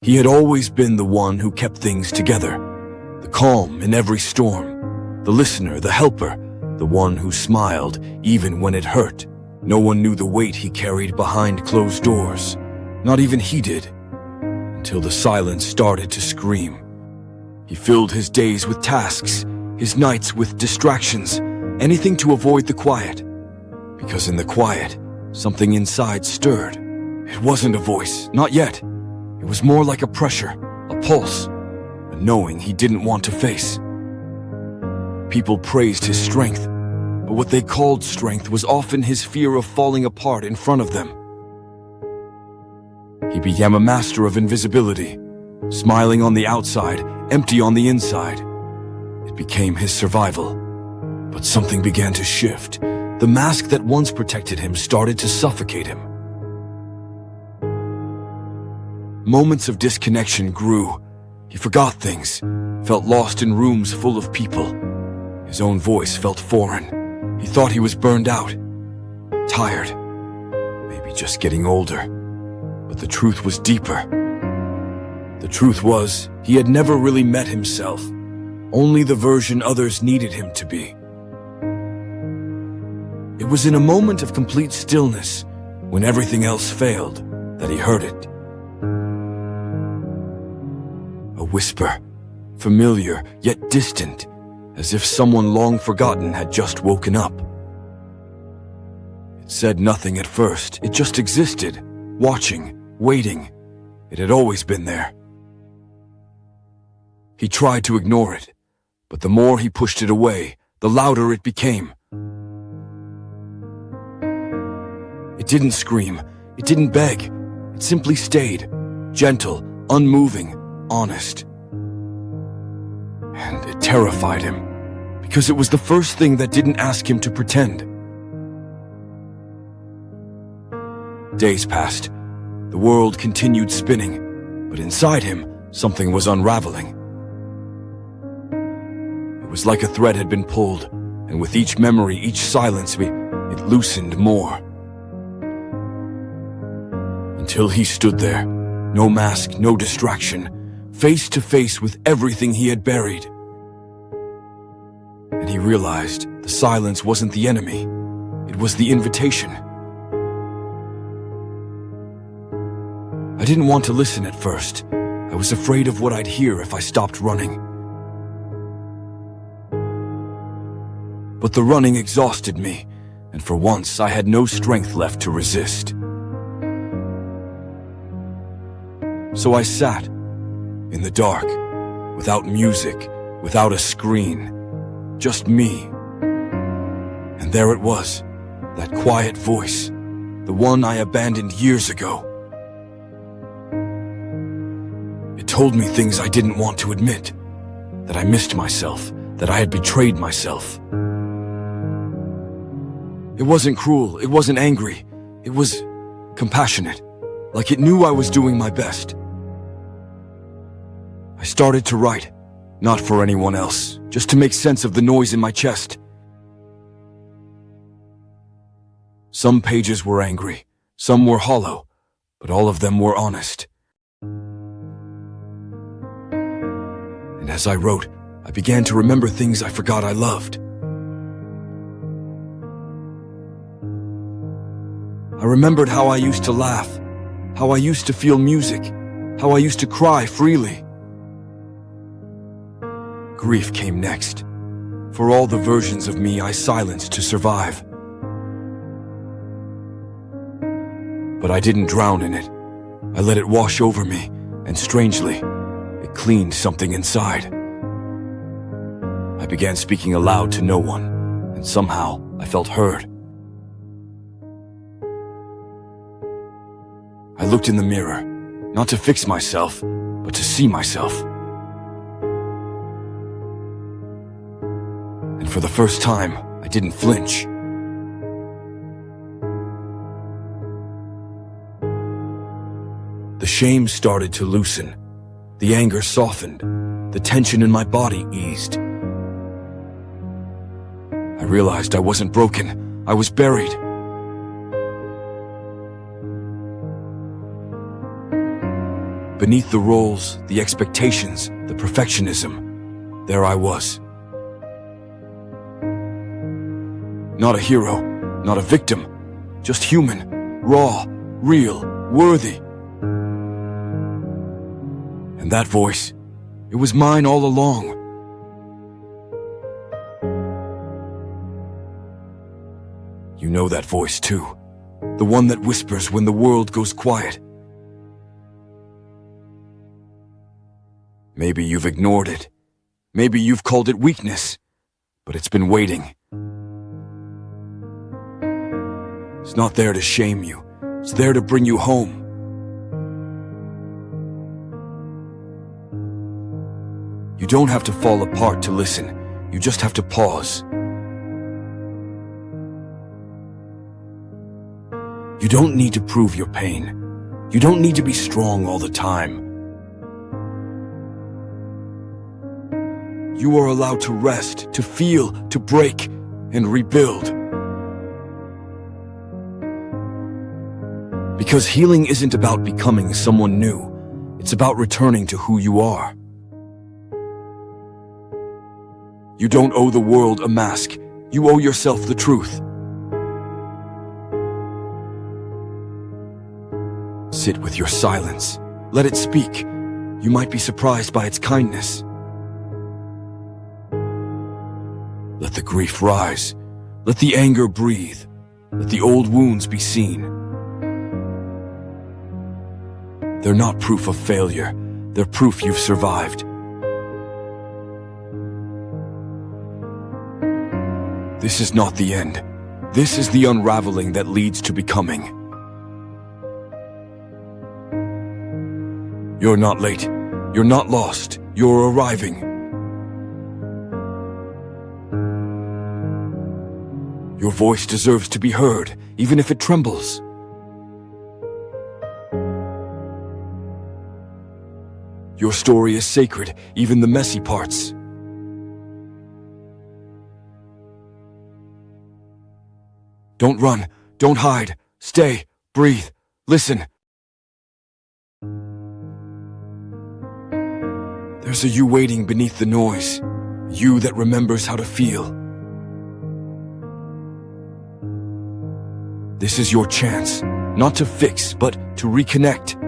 He had always been the one who kept things together, the calm in every storm, the listener, the helper, the one who smiled even when it hurt. No one knew the weight he carried behind closed doors. Not even he did, until the silence started to scream. He filled his days with tasks, his nights with distractions, anything to avoid the quiet. Because in the quiet, something inside stirred. It wasn't a voice, not yet. It was more like a pressure, a pulse, a knowing he didn't want to face. People praised his strength, but what they called strength was often his fear of falling apart in front of them. He became a master of invisibility, smiling on the outside, empty on the inside. It became his survival. But something began to shift. The mask that once protected him started to suffocate him. Moments of disconnection grew. He forgot things, felt lost in rooms full of people. His own voice felt foreign. He thought he was burned out, tired, maybe just getting older. But the truth was deeper. The truth was, he had never really met himself, only the version others needed him to be. It was in a moment of complete stillness, when everything else failed, that he heard it. A whisper, familiar yet distant, as if someone long forgotten had just woken up. It said nothing at first, it just existed, watching, waiting. It had always been there. He tried to ignore it, but the more he pushed it away, the louder it became. It didn't scream, it didn't beg, it simply stayed, gentle, unmoving, honest. And it terrified him, because it was the first thing that didn't ask him to pretend. Days passed. The world continued spinning, but inside him, something was unraveling. It was like a thread had been pulled, and with each memory, each silence, it loosened more. Until he stood there, no mask, no distraction, face to face with everything he had buried. And he realized the silence wasn't the enemy, it was the invitation. I didn't want to listen at first. I was afraid of what I'd hear if I stopped running. But the running exhausted me, and for once I had no strength left to resist. So I sat, in the dark, without music, without a screen, just me. And there it was, that quiet voice, the one I abandoned years ago. It told me things I didn't want to admit, that I missed myself, that I had betrayed myself. It wasn't cruel, it wasn't angry, it was compassionate, like it knew I was doing my best. I started to write, not for anyone else, just to make sense of the noise in my chest. Some pages were angry, some were hollow, but all of them were honest. And as I wrote, I began to remember things I forgot I loved. I remembered how I used to laugh, how I used to feel music, how I used to cry freely. Grief came next, for all the versions of me I silenced to survive. But I didn't drown in it. I let it wash over me, and strangely, it cleaned something inside. I began speaking aloud to no one, and somehow I felt heard. I looked in the mirror, not to fix myself, but to see myself. And for the first time, I didn't flinch. The shame started to loosen. The anger softened. The tension in my body eased. I realized I wasn't broken. I was buried. Beneath the roles, the expectations, the perfectionism, there I was. Not a hero, not a victim, just human, raw, real, worthy. And that voice, it was mine all along. You know that voice too, the one that whispers when the world goes quiet. Maybe you've ignored it. Maybe you've called it weakness, but it's been waiting. It's not there to shame you. It's there to bring you home. You don't have to fall apart to listen. You just have to pause. You don't need to prove your pain. You don't need to be strong all the time. You are allowed to rest, to feel, to break, and rebuild. Because healing isn't about becoming someone new. It's about returning to who you are. You don't owe the world a mask. You owe yourself the truth. Sit with your silence. Let it speak. You might be surprised by its kindness. Let the grief rise. Let the anger breathe. Let the old wounds be seen. They're not proof of failure. They're proof you've survived. This is not the end. This is the unraveling that leads to becoming. You're not late. You're not lost. You're arriving. Your voice deserves to be heard, even if it trembles. Your story is sacred, even the messy parts. Don't run. Don't hide. Stay. Breathe. Listen. There's a you waiting beneath the noise. You that remembers how to feel. This is your chance, not to fix, but to reconnect.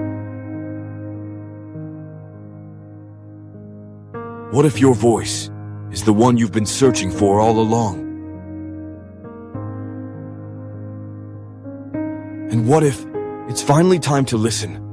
What if your voice is the one you've been searching for all along? And what if it's finally time to listen?